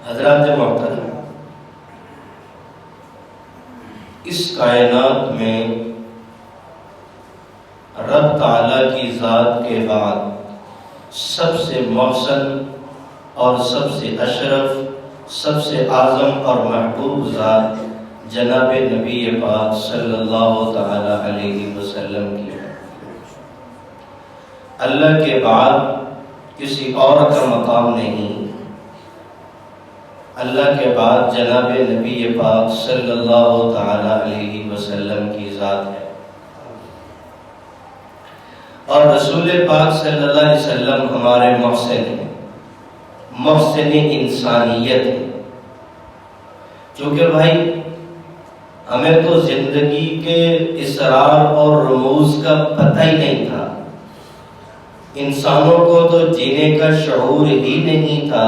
حضرات محترم، اس کائنات میں رب تعالیٰ کی ذات کے بعد سب سے محسن اور سب سے اشرف، سب سے اعظم اور محبوب ذات جناب نبی پاک صلی اللہ تعالی علیہ وسلم کی ہے۔ اللہ کے بعد کسی اور کا مقام نہیں، اللہ کے بعد جناب نبی پاک صلی اللہ تعالی علیہ وسلم کی ذات ہے، اور رسول پاک صلی اللہ علیہ وسلم ہمارے محسن ہیں، محسن انسانیت ہیں۔ چونکہ بھائی ہمیں تو زندگی کے اسرار اور رموز کا پتہ ہی نہیں تھا، انسانوں کو تو جینے کا شعور ہی نہیں تھا۔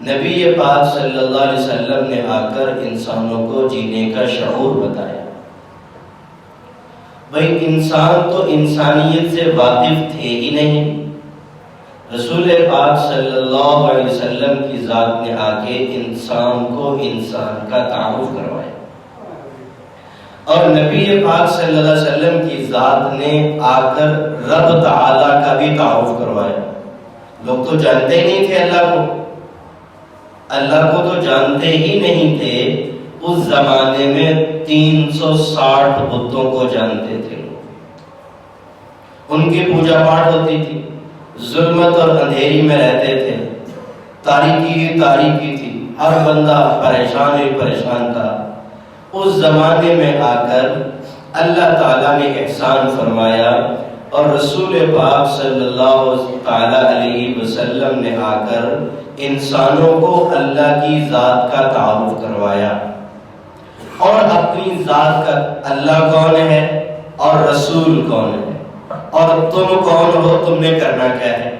نبی پاک صلی اللہ علیہ وسلم نے آ کر انسانوں کو جینے کا شعور بتایا۔ بھائی انسان تو انسانیت سے واقف تھے ہی نہیں، رسول پاک صلی اللہ علیہ وسلم کی ذات نے آ کے انسان کو انسان کا تعارف کروایا، اور نبی پاک صلی اللہ علیہ وسلم کی ذات نے آ کر رب تعالیٰ کا بھی تعارف کروایا۔ لوگ تو جانتے ہی نہیں تھے اللہ کو، اللہ کو تو جانتے ہی نہیں تھے۔ اس زمانے میں 360 بتوں کو جانتے تھے لوگ، ان کی پوجا پاٹ ہوتی تھی، ظلمت اور اندھیری میں رہتے تھے، تاریکی ہی تاریکی تھی، ہر بندہ پریشان ہی پریشان تھا۔ اس زمانے میں آ کر اللہ تعالیٰ نے احسان فرمایا، اور رسول پاک صلی اللہ تعالی علیہ وسلم نے آ کر انسانوں کو اللہ کی ذات کا تعارف کروایا، اور اپنی ذات کا اللہ کون ہے اور رسول کون ہے، اور تم کون ہو، تم نے کرنا کیا ہے۔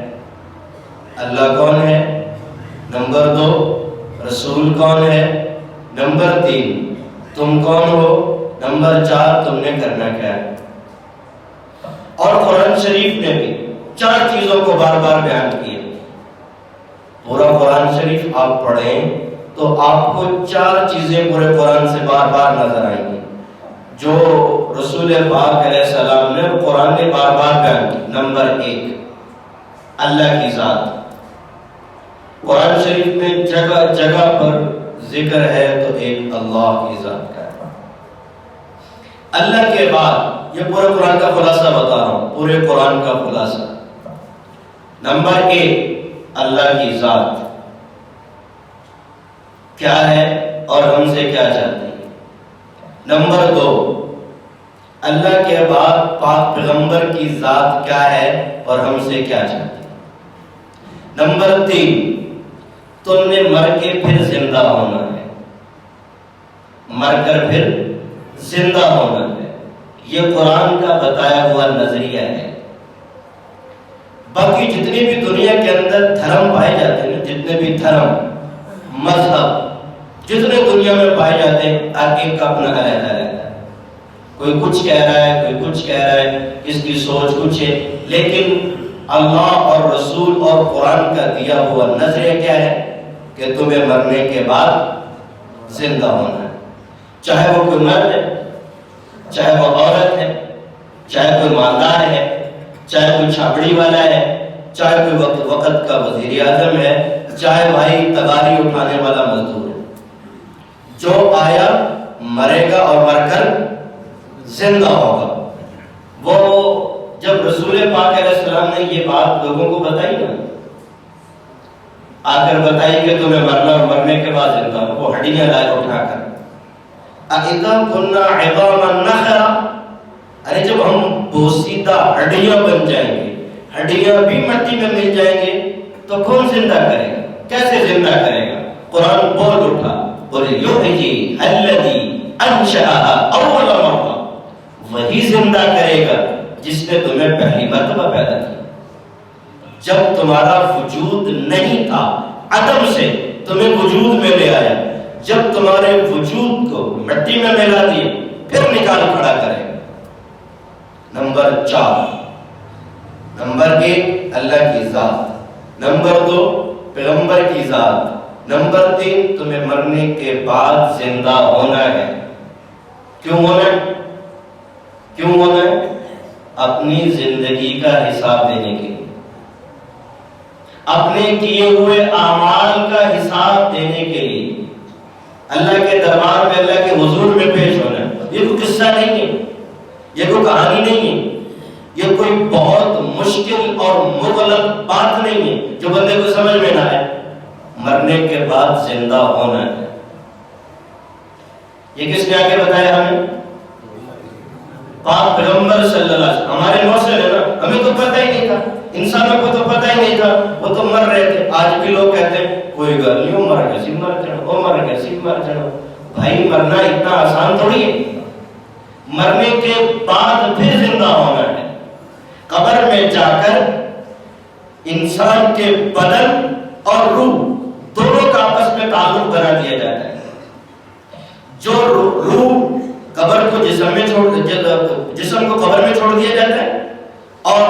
اللہ کون ہے، نمبر 2 رسول کون ہے، نمبر 3 تم کون ہو، نمبر 4 تم نے کرنا کیا ہے۔ اور قرآن شریف نے بھی 4 چیزوں کو بار بار بیان کیا۔ پورا قرآن شریف آپ پڑھیں تو آپ کو 4 چیزیں پورے قرآن سے بار بار نظر آئیں گی جو رسول پاک علیہ السلام نے قرآن نے بار بار بیان کی۔ نمبر 1 اللہ کی ذات، قرآن شریف میں جگہ جگہ پر ذکر ہے تو ایک اللہ کی ذات کا ہے۔ اللہ کے بعد یہ پورے قرآن کا خلاصہ بتا رہا ہوں، پورے قرآن کا خلاصہ۔ نمبر 1 اللہ کی ذات کیا ہے اور ہم سے کیا چاہتی ہے۔ نمبر 2 اللہ کے بعد پاک پیغمبر کی ذات کیا ہے اور ہم سے کیا چاہتی ہے۔ نمبر 3 تم نے مر کے پھر زندہ ہونا ہے، مر کر پھر زندہ ہونا ہے۔ یہ قرآن کا بتایا ہوا نظریہ ہے۔ باقی جتنی بھی دنیا کے اندر دھرم پائے جاتے ہیں، جتنے بھی دھرم مذہب جتنے دنیا میں پائے جاتے ہیں، ہر ایک کا اپنا علیحدہ رہتا ہے۔ کوئی کچھ کہہ رہا ہے، کوئی کچھ کہہ رہا ہے، اس کی سوچ کچھ ہے، لیکن اللہ اور رسول اور قرآن کا دیا ہوا نظریہ کیا ہے کہ تمہیں مرنے کے بعد زندہ ہونا ہے۔ چاہے وہ کوئی مرد ہے، چاہے وہ عورت ہے، چاہے کوئی مالدار ہے، چاہے کوئی چھاپڑی والا ہے، چاہے کوئی وقت کا وزیر اعظم ہے، چاہے بھائی تغاری اٹھانے والا مزدور ہے، جو آیا مرے گا اور مر کر زندہ ہوگا۔ وہ جب رسول پاک علیہ السلام نے یہ بات لوگوں کو بتائی نا، آ کر بتائی کہ تمہیں مرنا اور مرنے کے بعد زندہ ہو، وہ ہڈیاں لائے اٹھا کر اِذَا كُنَّا عِظَامًا نَخِرَةً، ارے جب ہم بوسیدہ ہڈیاں بن جائیں گے، ہڈیاں بھی مٹی میں مل جائیں گے تو کون زندہ کرے گا، کیسے زندہ کرے گا؟ قرآن بول اٹھا، وَلْيُحْيِي الَّذِي أَنشَأَهَا أَوَّلَ مَرَّةٍ، وہی زندہ کرے گا جس نے تمہیں پہلی مرتبہ پیدا کیا۔ جب تمہارا وجود نہیں تھا، عدم سے تمہیں وجود میں لے آیا، جب تمہارے وجود کو مٹی میں ملا دیے پھر نکال کھڑا کرے گا۔ نمبر 4 نمبر 1 اللہ کی ذات، نمبر 2 پیغمبر کی ذات، نمبر 3 تمہیں مرنے کے بعد زندہ ہونا ہے۔ کیوں ہونا ہے؟ کیوں ہونا ہے؟ اپنی زندگی کا حساب دینے کے لیے، اپنے کیے ہوئے اعمال کا حساب دینے کے لیے، اللہ کے دربار میں اللہ کے حضور میں پیش ہونا ہے۔ یہ کوئی قصہ نہیں ہے، یہ کوئی کہانی نہیں ہے، یہ کوئی بہت مشکل اور مغلق بات نہیں ہے جو بندے کو سمجھ میں نہ آئے۔ مرنے کے بعد زندہ ہونا ہے۔ یہ کس نے آگے بتایا ہمیں؟ پاک پیغمبر صلی اللہ علیہ وسلم۔ ہمارے موصل ہے نا، ہمیں تو پتہ ہی نہیں تھا، انسانوں کو تو پتہ ہی نہیں تھا، وہ تو مر رہے تھے۔ آج بھی لوگ کہتے ہیں کوئی گل نہیں، وہ مر گیا سی مر جانا، وہ مر گیا سی مر جانا۔ بھائی مرنا اتنا آسان تھوڑی ہے۔ مرنے کے بعد پھر زندہ ہونا ہے۔ قبر میں جا کر انسان کے بدن اور روح دونوں کا آپس میں تعلق بنا دیا جاتا ہے۔ جو روح قبر کو جسم کو قبر میں چھوڑ دیا جاتا ہے، اور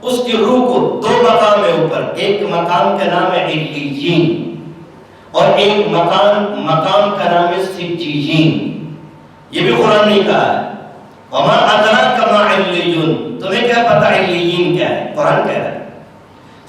اس کی روح کو 2 مقام ہے اوپر، ایک مقام کا نام ہے علیین اور ایک مقام کا نام ہے سجین۔ یہ بھی قرآن نے کہا ہے، وما ادراک ما علیون، تمہیں کیا پتا علیین کیا ہے؟ قرآن کہہ رہا ہے۔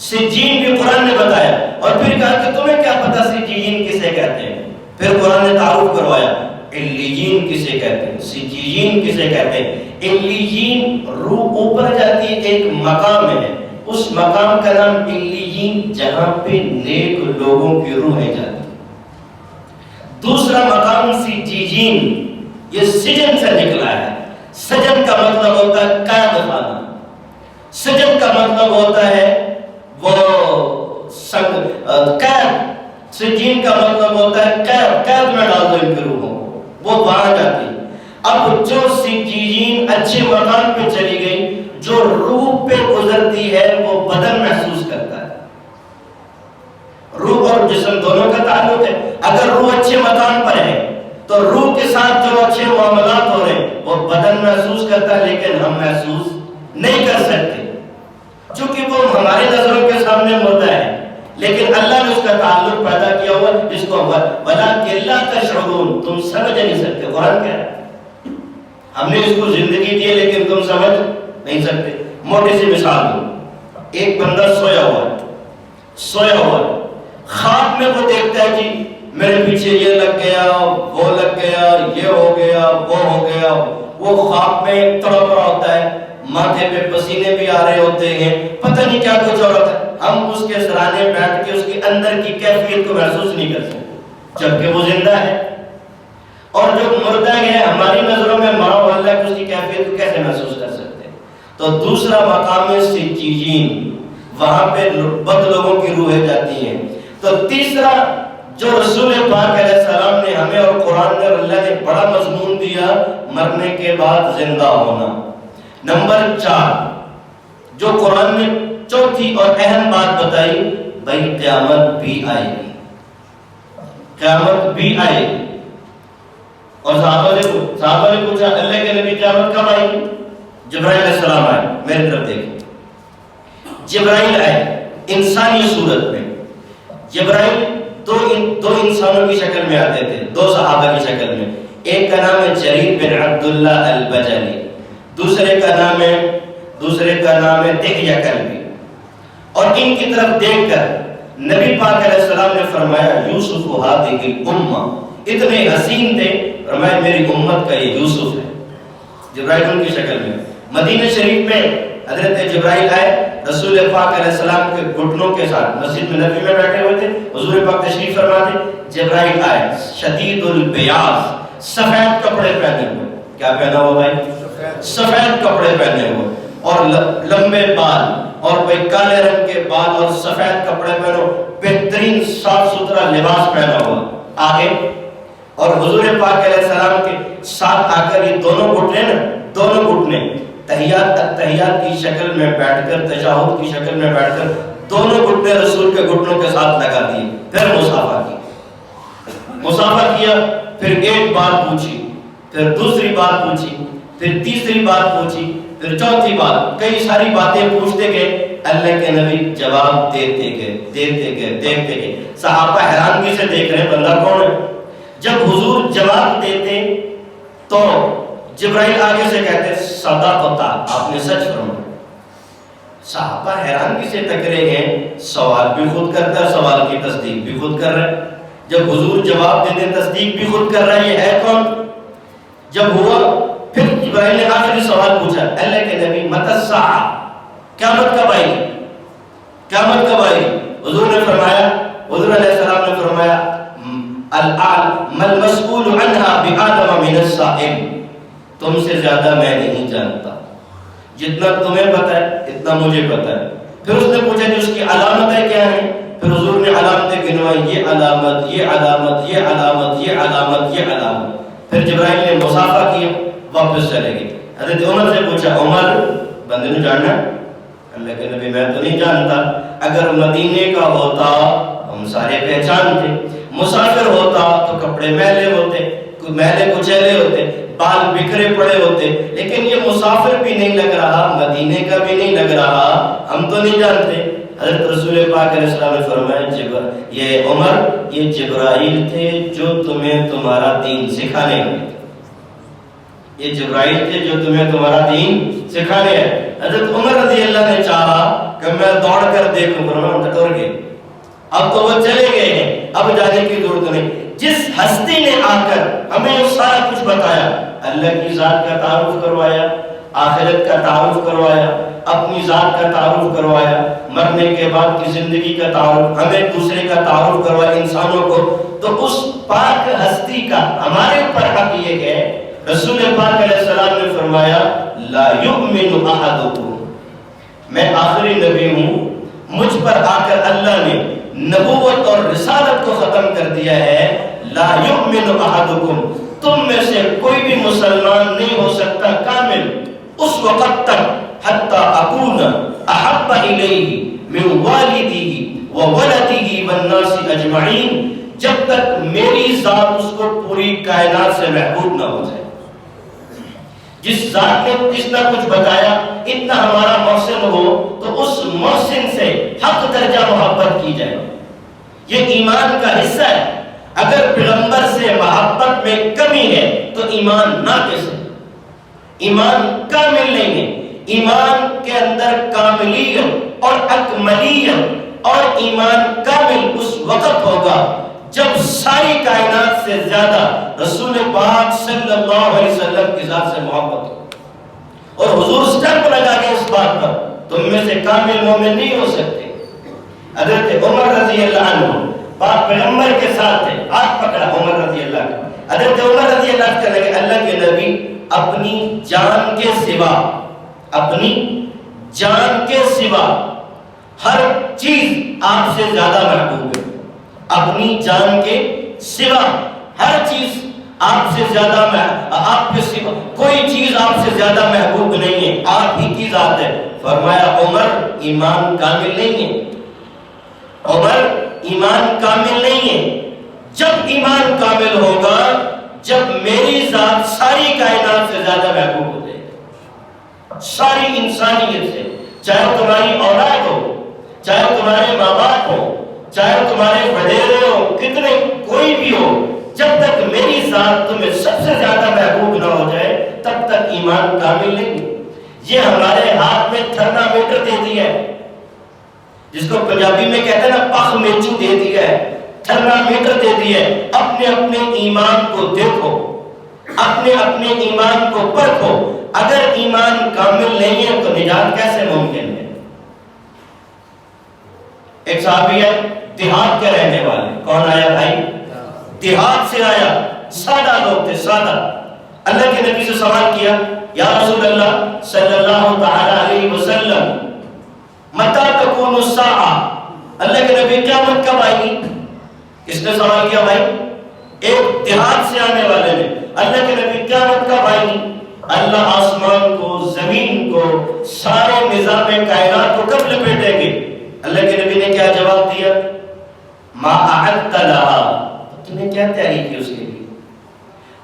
سجین بھی قرآن نے بتایا، اور پھر کہا کہ تمہیں کیا پتا سجین کسے کہتے ہیں؟ پھر قرآن نے تعارف کروایا، علیین کسے کہتے ہیں، سجین کسے کہتے ہیں۔ علیین روح اوپر جاتی ہے، ایک مقام ہے، اس مقام کا نام علیین، جہاں پہ نیک لوگوں کی روحیں جاتی ہیں۔ دوسرا مقام سجین، یہ سجن سے نکلا ہے۔ سجن کا مطلب ہوتا ہے قید خانہ، سجن کا مطلب ہوتا ہے وہ قید، سجین کا مطلب ہوتا ہے قید میں ڈال دو ان کی روحوں کو، وہ وہاں جاتی۔ اب جو سجین اچھے مقام پہ چلی گئی، جو روح پہ گزرتی ہے وہ بدن محسوس کرتا ہے۔ روح اور جسم دونوں کا تعلق ہے۔ اگر روح اچھے مقام پر ہے تو روح کے ساتھ جو اچھے معاملات ہو رہے ہیں وہ بدن محسوس کرتا ہے، لیکن ہم محسوس نہیں کر سکتے چونکہ وہ ہماری نظروں کے سامنے مردہ ہے، لیکن اللہ نے اس کا تعلق پیدا کیا ہوا جس کو وَلَٰكِن لَا تَشْعُرُونَ، تم سمجھ نہیں سکتے۔ قرآن کہہ رہا ہے ہم نے اس کو زندگی دی ہے لیکن تم سمجھ نہیں سکتے۔ موٹی سی مثال دو، ایک بندہ سویا ہوا ہے، خواب میں وہ دیکھتا ہے کہ میرے پیچھے یہ لگ گیا، وہ لگ گیا، یہ ہو گیا، وہ ہو گیا۔ وہ خواب میں تڑپ رہا ہوتا ہے، ماتھے پہ پسینے بھی آ رہے ہوتے ہیں، پتہ نہیں کیا کچھ ہو رہا ہے۔ ہم اس کے سرانے بیٹھ کے اس کے اندر کی کیفیت کو محسوس نہیں کر سکتے جبکہ وہ زندہ ہے، اور جو مردہ ہے ہماری نظروں میں مرا ہوا اللہ کی اس کی کیفیت کو کیسے محسوس کر سکتے ہیں؟ تو دوسرا مقام ہے سجین، وہاں پہ بد لوگوں کی روحیں جاتی ہیں۔ تو تیسرا جو رسول پاک علیہ السلام نے ہمیں اور قرآن نے اور اللہ نے بڑا مضمون دیا، مرنے کے بعد زندہ ہونا۔ نمبر 4 جو قرآن نے چوتھی اور اہم بات بتائی، بھائی قیامت بھی آئے گی، قیامت بھی آئے گی۔ اور صحابہ نے پوچھا اللہ کے نبی قیامت کب آئے گی؟ جبرائیل علیہ السلام آئے، میری طرف دیکھیں، جبرائیل آئے انسانی صورت میں۔ جبرائیل دو انسانوں کی شکل میں آتے تھے، 2 صحابہ کی شکل میں، ایک کا نام ہے جریر بن عبداللہ البجلی، دوسرے کا نام ہے دحیہ کلبی۔ اور ان کی طرف دیکھ کر نبی پاک علیہ السلام نے فرمایا یوسف ہذہ الامہ، اتنے حسین تھے، فرمایا میری امت کا یہ یوسف ہے، جبرائیل ان کی شکل میں۔ مدینہ شریف میں حضرت جبرائیل آئے، رسول پاک علیہ السلام کے گھٹنوں کے ساتھ مسجد میں نبی میں بیٹھے ہوئے تھے، حضور پاک تشریف فرما تھے، جبرائیل آئے شدید البیاض، سفید کپڑے پہنے ہوئے۔ کیا پہنا ہوا بھائی؟ سفید کپڑے پہنے ہوئے، اور لمبے بال، اور بھائی کالے رنگ کے بال اور سفید کپڑے پہنو، بہترین صاف ستھرا لباس پہنا ہوا آگے، اور حضور پاک علیہ السلام کے ساتھ آ کر یہ دونوں گھٹنے تحیات کی شکل میں بیٹھ کر، تشہد کی شکل میں بیٹھ کر دونوں گھٹنے رسول کے گھٹنوں کے ساتھ لگا دیے، پھر مصافحہ کیا، پھر ایک بات پوچھی، پھر دوسری بات پوچھی، پھر تیسری بات پوچھی، پھر چوتھی بات، کئی ساری باتیں پوچھتے گئے۔ اللہ کے نبی جواب دیتے گئے. صحابہ حیرانگی سے دیکھ رہے ہیں بندہ کون ہے. جب حضور جواب دیتے تو جبرائیل آگے سے کہتے صدقتا، آپ نے سچ فرمایا. صحابہ حیرانگی سے تک رہے ہیں، سوال بھی خود کرتا ہے، سوال کی تصدیق بھی خود کر رہا ہے. جب حضور جواب دیتے تصدیق بھی خود کر رہا ہے، یہ ہے کون؟ جب ہوا پھر جبرائیل نے آخری سوال پوچھا، اللہ کے نبی متی الساعہ، قیامت کب آئے گی؟ قیامت کب آئے گی؟ حضور نے فرمایا، حضور علیہ السلام نے فرمایا مَا الْمَسْئُولُ عَنْهَا بِأَعْلَمَ مِنَ السَّائِلِ، تم سے زیادہ میں نہیں جانتا، جتنا تمہیں پتا ہے اتنا مجھے پتا ہے. پھر اس نے پوچھا کہ اس کی علامتیں کیا ہیں؟ پھر حضور نے علامتیں گنوائی، یہ علامت، یہ علامت، یہ علامت، یہ علامت، یہ علامت. پھر جبرائیل نے مصافحہ کیا، واپس چلے گئے. حضرت عمر سے پوچھا، عمر بندے نے جاننا ہے؟ اللہ کے نبی میں تو نہیں جانتا. اگر مدینے کا ہوتا ہم سارے پہچانتے، مسافر ہوتا تو کپڑے میلے ہوتے، میلے کچیلے ہوتے، بال بکھرے پڑے ہوتے، لیکن یہ مسافر بھی نہیں لگ رہا، مدینے کا بھی نہیں لگ رہا، ہم تو نہیں جانتے. حضرت رسول پاک علیہ السلام نے فرمایا، یہ عمر یہ جبرائیل تھے جو تمہیں تمہارا دین سکھانے ہیں. یہ جبرائیل تھے جو تمہیں تمہارا دین سکھانے ہیں. حضرت عمر رضی اللہ نے چاہا کہ میں دوڑ کر دیکھوں، فرمایا ٹٹور گئے، اب تو وہ چلے گئے ہیں، اب جانے کی ضرورت نہیں. جس ہستی نے آ کر ہمیں سارا کچھ بتایا، اللہ کی ذات کا تعارف کروایا، آخرت کا تعارف کروایا، اپنی ذات کا تعارف کروایا، مرنے کے بعد کی زندگی کا تعارف، ہمیں دوسرے کا تعارف کروایا انسانوں کو، تو اس پاک ہستی کا ہمارے اوپر حق یہ ہے. رسول پاک علیہ السلام نے فرمایا لا یؤمن احدکم، میں آخری نبی ہوں، مجھ پر آ کر اللہ نے نبوت اور رسالت کو ختم کر دیا ہے. لا یؤمن احدکم، تم میں سے کوئی بھی مسلمان نہیں ہو سکتا کامل اس وقت تک حتی اکون احب الیہ من والدہ وولدہ والناس اجمعین، جب تک میری ذات اس کو پوری کائنات سے محبوب نہ ہو جائے. جس ذات نے اتنا کچھ بتایا، اتنا ہمارا محسن ہو تو اس محسن سے حق درجہ محبت کی جائے. یہ ایمان کا حصہ ہے. اگر پیغمبر سے محبت میں کمی ہے تو ایمان ناقص ہے، ایمان کامل نہیں ہے. ایمان کے اندر کاملیت اور اکملیت اور ایمان کامل اس وقت ہوگا جب ساری کائنات سے زیادہ رسول پاک صلی اللہ علیہ وسلم کی ذات سے محبت ہو. اور حضور سٹیمپ لگا کے اس بات پر تم میں سے کامل مومن نہیں ہو سکتے. حضرت عمر رضی اللہ عنہ پاک پیغمبر کے ساتھ تھے، ہاتھ پکڑا عمر رضی اللہ کا. حضرت عمر رضی اللہ کہنے لگے اللہ کے نبی اپنی جان کے سوا، اپنی جان کے سوا ہر چیز آپ سے زیادہ محبوب ہے. اپنی جان کے سوا ہر چیز آپ سے زیادہ آپ کے سوا کوئی چیز آپ سے زیادہ محبوب نہیں ہے، آپ ہی کی ذات ہے. فرمایا عمر ایمان کامل نہیں ہے، عمر ایمان کامل نہیں ہے. جب ایمان کامل ہوگا جب میری ذات ساری کائنات سے زیادہ محبوب ہو جائے گی، ساری انسانیت سے. چاہے تمہاری اولاد ہو، چاہے تمہارے ماں باپ ہو، چاہے تمہارے وڈیرے ہو، کتنے کوئی بھی ہو، جب تک میری ذات تمہیں سب سے زیادہ محبوب نہ ہو جائے تب تک ایمان کامل نہیں. یہ ہمارے ہاتھ میں تھرمامیٹر دے دیا ہے، جس کو پنجابی میں کہتے ہیں نا پخ میچو دے دیا ہے، تھرمامیٹر دے دیا ہے. اپنے اپنے ایمان کو دیکھو، اپنے اپنے ایمان کو پرکھو. اگر ایمان کامل نہیں ہے تو نجات کیسے ممکن ہے؟ ایک صحابی ہے دیہات کے رہنے والے. کون آیا بھائی؟ دیہات سے آیا، سادہ لوگ تھے، سادہ. اللہ کے نبی سے سوال کیا یا رسول اللہ صلی اللہ تعالی علیہ وسلم متى تكون الساعة، اللہ کے نبی قیامت کب آئے گی؟ کس نے سوال کیا بھائی؟ ایک دیہات سے آنے والے نے. اللہ کے نبی قیامت کب آئے گی؟ اللہ آسمان کو، زمین کو، سارے نظام کائنات کو کب لپیٹیں گے؟ اللہ کے نبی نے کیا جواب دیا؟ ما اعدت لها، تم نے کیا تیاری کی اس کے لیے؟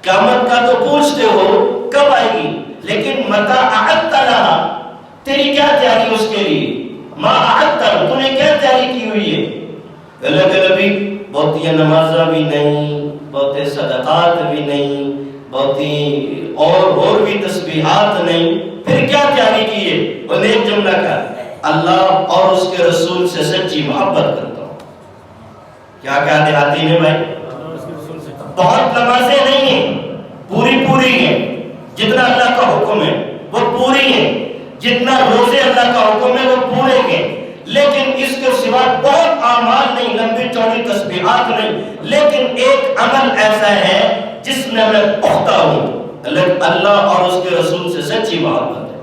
قیامت کا تو پوچھتے ہو کب آئے گی، لیکن متى اعدت لها، تیری کیا تیاری اس کے لیے؟ ما اعدت، تو نے کیا تیاری کی ہوئی ہے؟ اللہ کے نبی بہت نمازاں بھی نہیں، بہت صدقات بھی نہیں، بہت اور بھی تسبیحات نہیں، پھر کیا تیاری کی ہے؟ انہوں نے ایک جملہ کہا، اللہ اور اس کے رسول سے سچی محبت کرتا ہوں۔ کیا کہا دیہاتی نے بھائی؟ بہت نمازیں نہیں ہیں، پوری ہیں، جتنا اللہ کا حکم ہے وہ پوری ہیں، جتنا روزے اللہ کا حکم ہے وہ پورے ہیں، لیکن اس کے سوا بہت اعمال نہیں، لمبی چوڑی تسبیحات نہیں، لیکن ایک عمل ایسا ہے جس میں میں پختہ ہوں، اللہ اور اس کے رسول سے سچی محبت ہے۔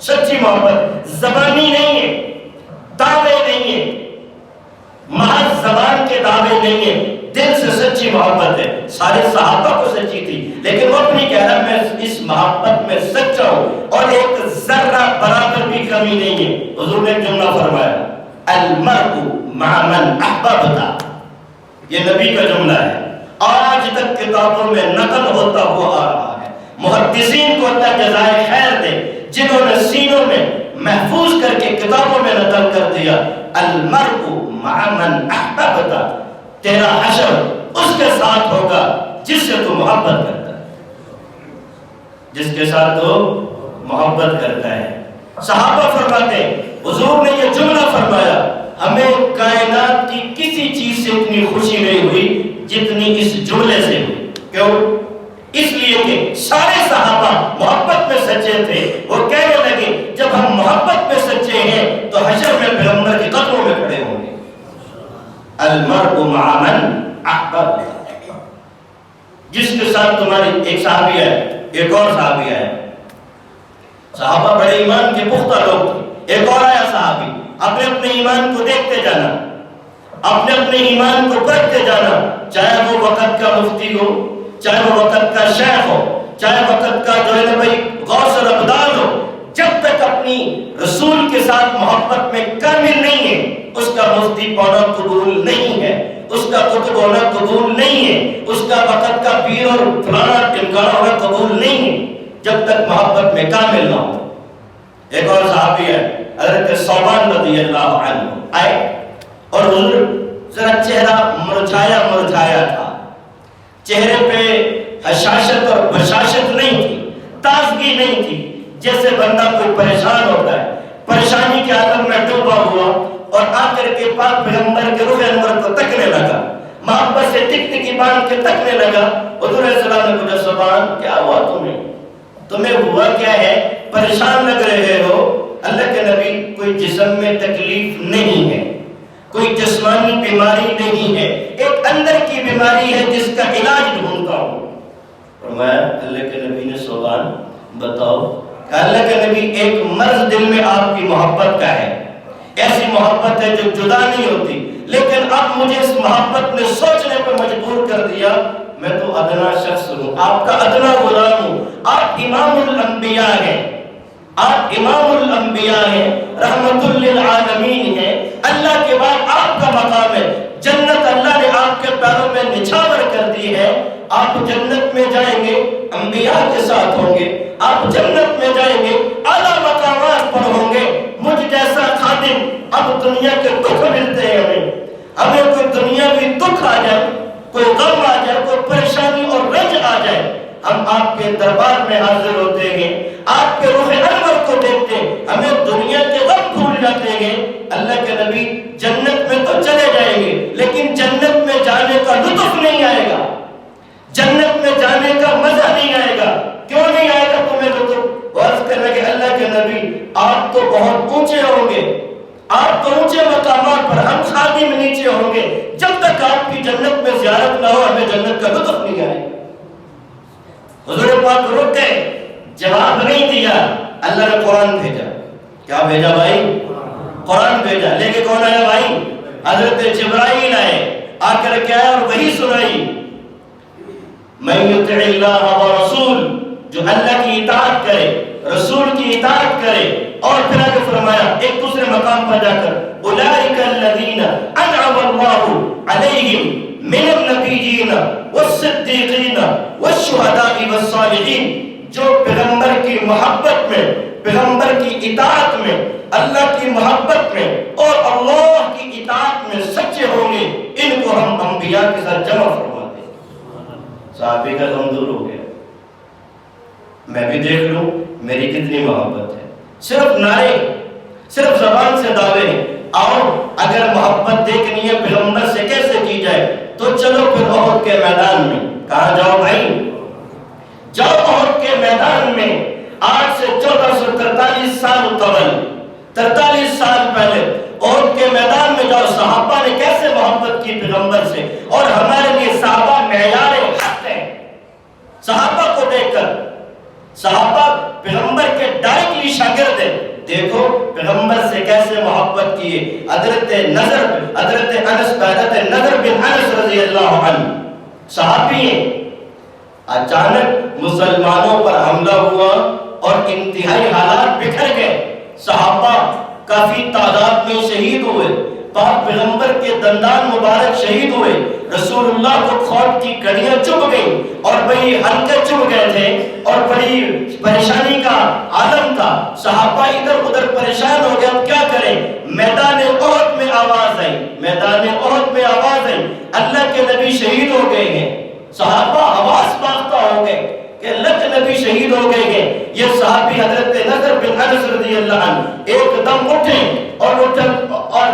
سچی محبت زبانی نہیں ہے، دعوے نہیں ہے، محض زبان کے دعوے نہیں ہے، دل سے سچی محبت ہے۔ سارے صحابہ کو سچی تھی، لیکن وہ اپنی کہہ رہا میں اس محبت میں سچا ہوں اور ایک ذرہ برابر بھی کمی نہیں ہے۔ حضور نے جملہ فرمایا، المرء مع من احببت، یہ نبی کا جملہ ہے، آج تک کتابوں میں نقل ہوتا ہوا آ رہا ہے۔ محدثین کو اللہ جزائے خیر دے جنہوں نے سینوں میں محفوظ کر کے کتابوں میں نقل کر دیا، المرء مع من احببت، تیرا حشر اس کے ساتھ ہوگا جس سے تو محبت کرتا ہے، جس کے ساتھ تو محبت کرتا ہے۔ صحابہ فرماتے ہیں حضور نے یہ جملہ فرمایا، ہمیں کائنات کی کسی چیز سے اتنی خوشی نہیں ہوئی جتنی اس جملے سے ہوئی۔ کیوں؟ اس لیے کہ سارے صحابہ محبت میں سچے تھے، وہ کہنے لگے جب ہم محبت میں سچے ہیں تو حشر میں پیغمبر کے قدموں میں کھڑے ہوں گے۔ المرء مع من احبب، جس کے ساتھ تمہاری ایک صحابی ہے، ایک اور صحابی ہے، صحابہ بڑے ایمان کے پختہ لوگ تھے، ایک اور آیا صحابی، اپنے اپنے ایمان کو دیکھتے جانا، اپنے اپنے ایمان کو پرکھتے جانا، چاہے وہ وقت کا مفتی ہو، چاہے وہ وقت کا شیخ ہو، چاہے وقت کا جو ہے بھائی غوث الابدال ہو، جب تک اپنی رسول کے ساتھ محبت میں کامل نہیں ہے اس کا مفتی ہونا قبول نہیں ہے، اس کا قطب ہونا قبول نہیں ہے، اس کا وقت کا پیر اور فلانا ٹمکانا ہونا قبول نہیں ہے جب تک محبت میں کامل نہ ہو۔ ایک اور صحابی ہے حضرت ثوبان رضی اللہ عنہ آئے اور حضور ذرا چہرہ مرجھایا تھا، چہرے پہ حشاشت اور بشاشت نہیں تھی، تازگی نہیں تھی، جیسے بندہ کوئی پریشان ہوتا ہے، پریشانی کے عالم میں ڈوبا ہوا اور آ کر کے پاک پیغمبر کے رخ انور کو تکنے لگا، محبت سے ٹک باندھ کے تکنے لگا۔ حضور علیہ السلام نے پوچھا ثوبان کیا ہوا تمہیں ہوا کیا ہے، پریشان لگ رہے ہو؟ اللہ کے نبی کوئی جسم میں تکلیف نہیں ہے، کوئی جسمانی بیماری نہیں ہے، ایک اندر کی بیماری ہے جس کا علاج ڈھونڈتا ہوں۔ فرمایا اللہ کے نبی نے ثوبان بتاؤ، کہ اللہ کے نبی ایک مرض دل میں آپ کی محبت کا ہے، ایسی محبت ہے جو جدا نہیں ہوتی، لیکن اب مجھے اس محبت نے سوچنے پر مجبور کر دیا میں تو ادنا شخص ہوں، آپ کا ادنا غلام ہوں، آپ امام الانبیاء ہیں، آپ امام الانبیاء ہیں، رحمت للعالمین ہیں، اللہ کے بعد آپ کا مقام ہے، جنت اللہ نے آپ کے پیروں میں نچھاور کر دی ہے، آپ جنت میں جائیں گے انبیاء کے ساتھ ہوں گے، آپ جنت میں جائیں گے اعلیٰ مقامات پر ہوں گے، مجھ جیسا خادم اب دنیا کے دکھ ملتے ہیں، ہمیں کوئی دنیاوی دکھ آ جائے، کوئی غم آ جائے، کوئی پریشانی اور رنج آ جائے، ہم آپ کے دربار میں حاضر ہوتے ہیں، آپ کے روح انور کو دیکھتے ہیں، ہمیں دنیا کے غم بھول جاتے ہیں۔ اللہ کے نبی جنت میں تو چلے جائیں گے لیکن جنت میں جانے کا لطف نہیں آئے گا، جنت میں جانے کا مزہ نہیں آئے گا۔ کیوں نہیں آئے گا تمہیں لطف؟ عرض کرنے کہ اللہ کے نبی آپ تو بہت اونچے ہوں گے، آپ تو اونچے مقامات پر، ہم خادم نیچے ہوں گے، جب تک آپ کی جنت میں زیارت نہ ہو ہمیں جنت کا لطف نہیں آئے گا۔ حضور پاک رک گئے، جواب نہیں دیا، اللہ نے قرآن بھیجا۔ کیا بھیجا بھائی؟ قرآن بھیجا۔ لے کے کون آیا بھائی؟ حضرت جبرائیل آئے، آ کر کے آیا اور وہی سنائی، من یطع اللہ ورسول، جو اللہ کی اطاعت کرے، رسول کی اطاعت کرے، اور پھر آگے فرمایا ایک دوسرے مقام پر جا کر اولئک الذین انعم اللہ علیہم من النبیین والصدیقین والشہداء والصالحین، جو پیغمبر کی محبت میں، پیغمبر کی اطاعت میں، اللہ کی محبت میں اور اللہ کی اطاعت میں سچے ہوں گے، ان کو ہم انبیاء کے ساتھ جمع فرماتے ہیں۔ صحابی کا غم دور ہو گیا، میں بھی دیکھ لوں میری کتنی محبت ہے۔ صرف نعرے، صرف زبان سے دعوے ہیں، اور اگر محبت دیکھنی ہے پیغمبر سے کیسے کی جائے تو چلو پھر احد کے میدان میں۔ کہاں جاؤ بھائی؟ جاؤ احد کے میدان میں۔ آج سے 1443 سال قبل، 43 سال پہلے احد کے میدان میں جاؤ، صحابہ نے کیسے محبت کی پیغمبر سے، اور ہمارے لیے صحابہ معیار حق ہیں۔ صحابہ کو دیکھ کر، صحابہ پیغمبر کے ڈائریکٹلی شاگرد ہیں، دیکھو پیغمبر سے کیسے محبت کیے۔ حضرت نضر بن انس رضی اللہ عنہ صحابی ہیں، اچانک مسلمانوں پر حملہ ہوا اور انتہائی حالات بکھر گئے، صحابہ کافی تعداد میں شہید ہوئے، پاک پیغمبر کے دندان مبارک شہید ہوئے، رسول اللہ کو خوف کی کڑیاں چبھ گئیں اور بڑی حلقے چبھ گئے تھے اور بڑی پریشانی کا عالم تھا۔ صحابہ ادھر ادھر پریشان ہو گئے، اب کیا کریں؟ میدان احد میں آواز آئی، میدان احد میں آواز آئی، اللہ کے نبی شہید ہو گئے ہیں۔ صحابہ آواز باختہ ہو گئے کہ اللہ کے نبی شہید ہو گئے ہیں۔ یہ صحابی حضرت نضر بن انس رضی اللہ عنہ ایک دم اٹھے اور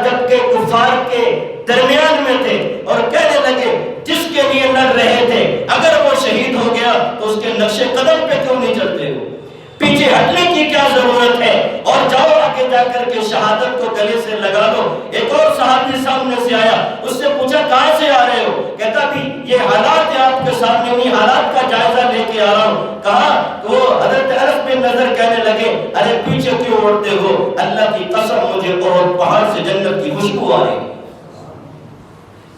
جب کہ کفار کے درمیان میں تھے اور کہنے لگے جس کے لیے لڑ رہے تھے اگر وہ شہید ہو گیا تو اس کے نقش قدم پہ کیوں نہیں چلتے ہو؟ پیچھے ہٹنے کی کیا ضرورت ہے؟ اور جاؤ آگے جا کر کے شہادت کو گلے سے لگا دو۔ ایک اور صحابی سامنے سے آیا، اس سے پوچھا کہاں سے آ رہے ہو؟ کہتا بھی یہ حالات ہے آپ کے سامنے، نہیں حالات کا جائزہ لے کے آ رہا ہوں۔ کہا وہ حضرت انس بن نضر کہنے لگے ارے پیچھے کیوں اڑتے ہو؟ اللہ کی قسم مجھے احد پہاڑ سے جنت کی خوشبو آ رہی ہے،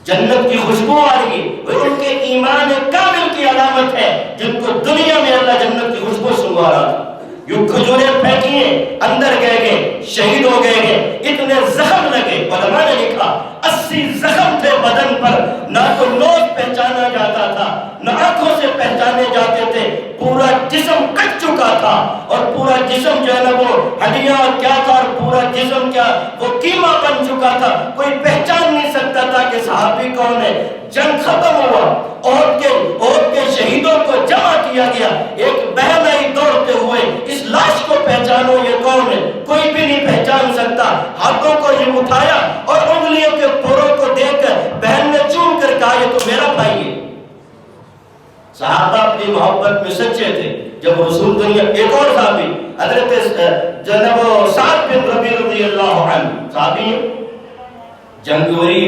جنت کی خوشبو آ رہی ہے۔ وہ ان کے ایمان کامل کی علامت ہے جن کو دنیا میں اللہ جنت کی خوشبو سنگوا رہا تھا۔ یوں کھجوریں پھینکی ہیں، اندر گئے شہید ہو گئے ہیں، اتنے زخم لگے، علماء نے لکھا 80 زخم تھے بدن پر، نہ تو نوز پہچانا جاتا تھا نہ آنکھوں سے پہچانے جاتے تھے، پورا جسم کٹ چکا تھا اور پورا جسم جو ہے نا وہ ہڈیاں کیا تھا اور پورا جسم کیا وہ قیمہ بن چکا تھا، کوئی پہچان نہیں سکتا تھا کہ صحابی کون ہے۔ جنگ ختم ہوا، احد کے شہیدوں کو جمع کیا گیا، ایک بہن آئی دوڑتے ہوئے اس لاش کو پہچانو یہ کون ہے، کوئی بھی نہیں پہچان سکتا۔ ہاتھوں کو یہ اٹھایا اور انگلیوں کے پوروں کو دیکھ کر بہن نے چوم کر کہا یہ تو میرا بھائی ہے۔ صحابہ اپنی محبت میں سچے تھے۔ جب رسول دنیا، ایک اور صحابی حضرت جناب سعد بن ربیع رضی اللہ عنہ صحابی ہیں، جنگ ہوئی،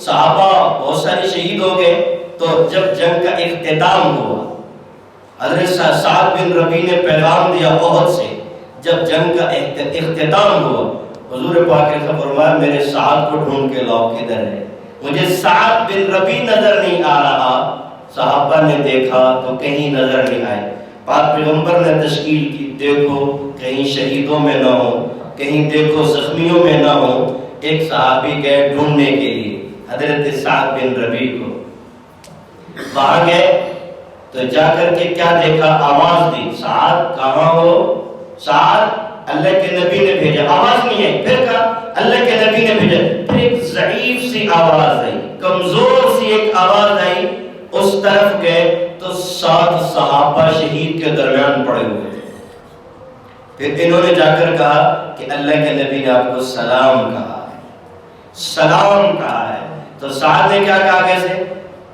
صحابہ بہت سارے شہید ہو گئے، تو جب جنگ کا اختتام ہوا حضرت سعد بن ربیع نے پیغام دیا احد سے، جب جنگ کا اختتام ہوا حضور پاک نے فرمایا میرے سعد کو ڈھونڈ کے لاؤ، کدھر ہے؟ مجھے سعد بن ربیع نظر نہیں آ رہا۔ صحابہ نے دیکھا تو کہیں نظر نہیں آئے، پاک پیغمبر نے تشکیل کی، دیکھو کہیں شہیدوں میں نہ ہو، کہیں دیکھو زخمیوں میں نہ ہو۔ ایک صحابی گئے ڈھونڈنے کے لیے حضرت سعد بن ربیع کو، وہاں گئے تو جا کر کے کیا دیکھا، آواز دی سعد کہاں ہو؟ سعد اللہ کے نبی نے بھیجا، آواز نہیں ہے، پھر کہا اللہ کے نبی نے بھیجا، پھر ایک ضعیف سی آواز آئی، کمزور سی ایک آواز آئی، اس طرف گئے تو 7 صحابہ شہید کے درمیان پڑے ہوئے تھے۔ پھر انہوں نے جا کر کہا کہ اللہ کے نبی نے آپ کو سلام کہا ہے، سلام کہا ہے۔ تو سعد نے کیا کہا کیسے؟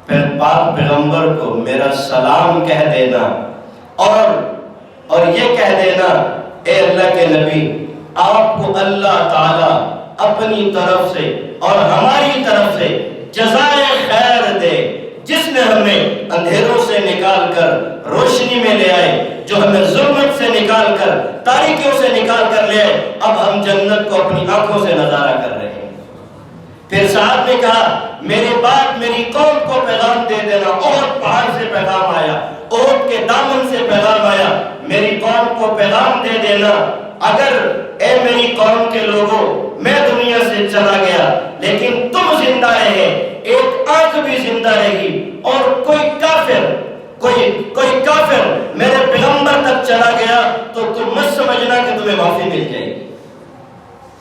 پھر پاک پیغمبر کو میرا سلام کہہ دینا اور یہ کہہ دینا اے اللہ کے نبی آپ کو اللہ تعالی اپنی طرف سے اور ہماری طرف سے جزائے خیر دے، جس نے ہمیں اندھیروں سے نکال کر روشنی میں لے آئے، جو ہمیں ظلمت سے نکال کر تاریکیوں سے نکال کر لے آئے، اب ہم جنت کو اپنی آنکھوں سے نظارہ کر رہے ہیں۔ پھر صاحب نے کہا میرے بعد میری قوم کو پیغام دے دینا، احد پہاڑ سے پیغام آیا، احد کے دامن سے پیغام آیا، میری قوم کو پیغام دے دینا اگر اے میری قوم کے لوگوں میں دنیا سے چلا گیا لیکن تم زندہ رہے، ایک آنکھ بھی زندہ رہی اور کوئی کافر میرے پیغمبر تک چلا گیا تو تم مت سمجھنا کہ تمہیں معافی مل جائے گی.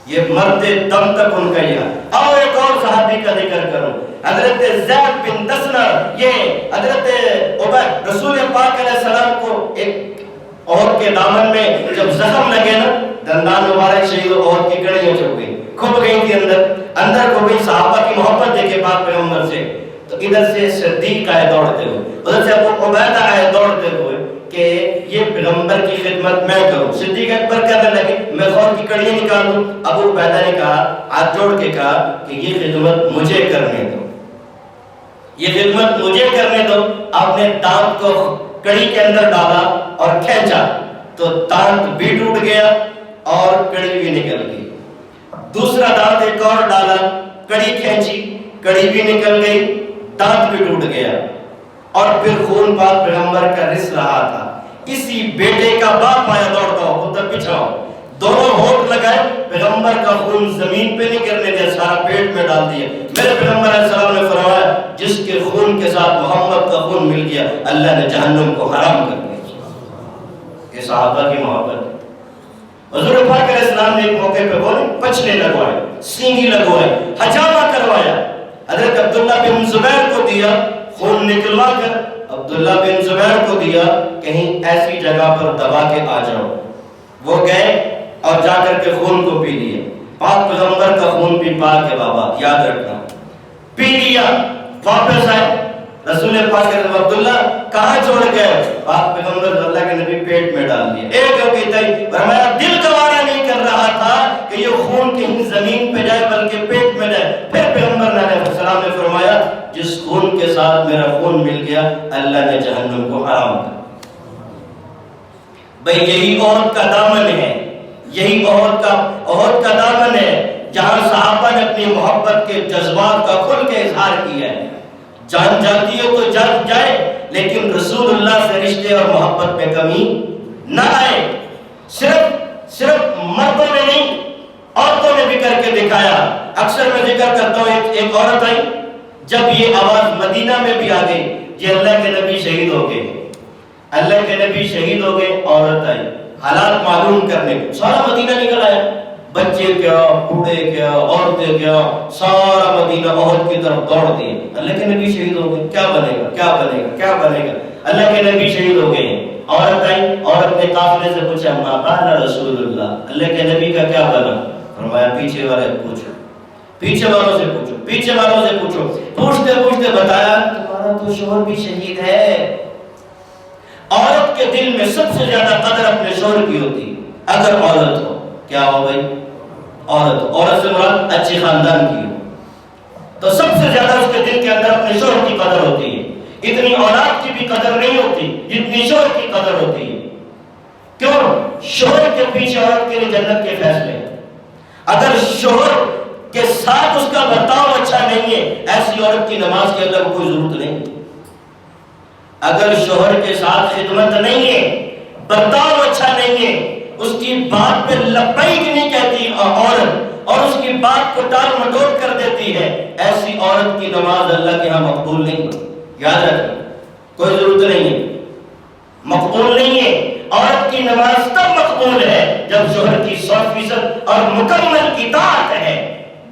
یہ مرتے دم تک ان کا یہ. اور ایک اور صحابی کا ذکر کروں, حضرت زید بن دسنہ. یہ حضرت عبید رسول پاک علیہ السلام کو ایک عہد کے دامن میں جب زخم لگے نا, دندان مبارک شہید عہد کی کڑیاں چھپ گئی, کھپ گئی تھی اندر کو گئی. صحابہ کی محبت دیکھے پاک پیغمبر سے, تو ادھر سے صدیق آئے دوڑتے ہوئے, ادھر سے ابو عبیدہ آئے دوڑتے ہوئے کہ یہ پیغمبر کی خدمت میں کروں. صدیق اکبر کرنے لگے, میں خون کی کڑیاں نکال دوں. ابو عبیدہ نے کہا, ہاتھ جوڑ کے کہا کہ یہ خدمت مجھے کرنے دو, یہ خدمت مجھے کرنے دو. آپ نے دانت کو کڑی کے اندر ڈالا اور کھینچا تو دانت بھی ٹوٹ گیا اور کڑی بھی نکل گئی. دوسرا دانت ایک اور ڈالا, کڑی کھینچی, کڑی بھی نکل گئی, دانت بھی ٹوٹ گیا. اور پھر خون پاک پیغمبر کا رس رہا تھا. اسی بیٹے کا باپ آیا دوڑتا ہو, ادھر پچھاؤ, دونوں ہونٹ لگائے, پیغمبر کا خون زمین پہ نہیں گرنے دیا, سارا پیٹ میں ڈال دیا. میرے پیغمبر علیہ السلام نے فرمایا جس کے خون کے ساتھ محمد کا خون مل گیا اللہ نے جہنم کو حرام کر دیا. یہ صحابہ کی محبت. حضور پاک علیہ السلام نے ایک موقع پہ بولے, پچھلے لگوائے, سینگی لگوائے, حجامہ کروایا. حضرت عبداللہ بن زبیر کو دیا, خون نکلوا کر عبداللہ بن زبیر کو دیا, کہیں ایسی جگہ پر دبا کے آ جاؤ. وہ گئے اور جا کر کے خون کو پی لیا. پاک پیغمبر کا خون بھی پاک ہے بابا, یاد رکھنا. پی لیا, واپس آئے. رسول پاک عبداللہ کہاں چھوڑ گئے؟ پاک پیغمبر اللہ کے نبی پیٹ میں ڈال دیا. ایک ہو گئی تھی, فرمایا دل گوارا نہیں کر رہا تھا کہ یہ خون کہیں زمین پہ جائے بلکہ پیٹ میں جائے. پھر پیغمبر علیہ السلام نے فرمایا جس خون کے ساتھ میرا خون مل گیا اللہ نے جہنم کو حرام کر. بھئی یہی عہد کا دامن ہے, یہی عہد کا دامن ہے جہاں صحابہ نے اپنی محبت کے جذبات کا کھل کے اظہار کیا ہے. جان جاتی ہے تو جان جائے, لیکن رسول اللہ سے رشتے اور محبت پہ کمی نہ آئے. صرف مردوں نے نہیں, عورتوں نے بھی کر کے دکھایا. اکثر میں ذکر کرتا ہوں, ایک عورت آئی, جب یہ آواز مدینہ میں بھی آ گئی کہ اللہ کے نبی شہید ہو گئے, اللہ کے نبی شہید ہو گئے, عورت آئی حالات معلوم کرنے کو. سارا مدینہ نکل آیا, بچے کیا, بوڑھے کیا, عورتیں کیا, سارا مدینہ عہد کی طرف دوڑ دیے. اللہ کے نبی شہید ہو گئے, کیا بنے گا, کیا بنے گا, کیا بنے گا. اللہ کے نبی شہید ہو گئے. عورت آئی, عورت نے قافلے سے پوچھا ما قال رسول اللہ, اللہ کے نبی کا کیا بنا؟ فرمایا پیچھے والے پوچھو, پیچھے والوں سے پوچھو, پیچھے والوں سے پوچھو. پوچھتے پوچھتے بتایا تمہارا تو شوہر بھی شہید ہے. عورت کے دل میں سب سے زیادہ قدر اپنے شوہر کی ہوتی. اگر عورت ہو, کیا ہو بھائی, عورت سے مراد اچھی خاندان کی ہو, تو سب سے زیادہ اس کے دل کے اندر اپنے شوہر کی قدر ہوتی ہے. اتنی اولاد کی بھی قدر نہیں ہوتی جتنی شوہر کی قدر ہوتی ہے. کیوں؟ شوہر کے پیچھے عورت کے لیے جنت کے فیصلے. اگر شوہر کے ساتھ اس کا برتاؤ اچھا نہیں ہے, ایسی عورت کی نماز کے اندر کوئی ضرورت نہیں. اگر شوہر کے ساتھ خدمت نہیں ہے, برتاؤ اچھا نہیں ہے, اس کی بات پہ لبیک نہیں کہتی عورت اور اس کی بات کو ٹال مٹول کر دیتی ہے, ایسی عورت کی نماز اللہ کے ہاں مقبول نہیں. یاد رکھیں, کوئی ضرورت نہیں ہے, مقبول نہیں ہے. عورت کی نماز تب مقبول ہے جب شوہر کی 100% اور مکمل اطاعت ہے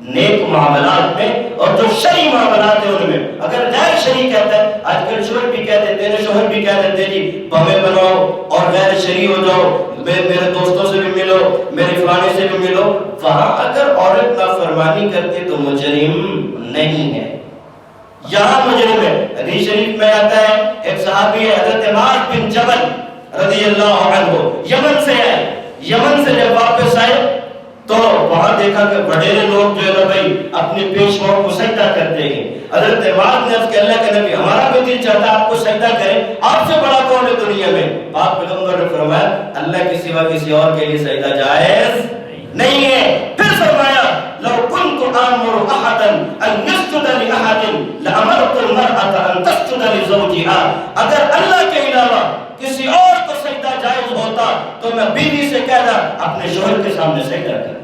نیک معاملات میں, اور جو شرعی معاملات ہیں ان میں. اگر غیر شرعی کہتا ہے, آج کل شوہر بھی کہتے ہیں, تیرے شوہر بھی کہہ دیتے جی بہویں بناؤ اور غیر شرعی ہو جاؤ, میرے دوستوں سے بھی ملو, میرے فلانے سے بھی ملو. وہاں اگر عورت نافرمانی کرتے تو مجرم نہیں ہے, یہاں مجرم ہے. حدیث شریف میں آتا ہے, ایک صحابی ہے حضرت معاذ بن جبل رضی اللہ عنہ, یمن سے آئے. یمن سے جب واپس آئے تو وہاں دیکھا کہ بڑے لوگ جو ہے نا بھائی اپنے پیشواؤں کو سجدہ کرتے ہیں. حضرت معاذ نے عرض کیا اللہ کے نبی ہمارا بھی دل چاہتا ہے آپ کو سجدہ کریں, آپ سے بڑا کون ہے دنیا میں؟ پاک پیغمبر نے فرمایا اللہ کے سوا کسی اور کے لیے سجدہ جائز نہیں ہے. پھر فرمایا لو كنت آمر احدا ان يسجد لاحد لامرت المرأة ان تسجد لزوجها. اگر اللہ کے علاوہ کسی اور کو سجدہ جائز ہوتا تو میں بیوی سے کہتا اپنے شوہر کے سامنے سجدہ کر.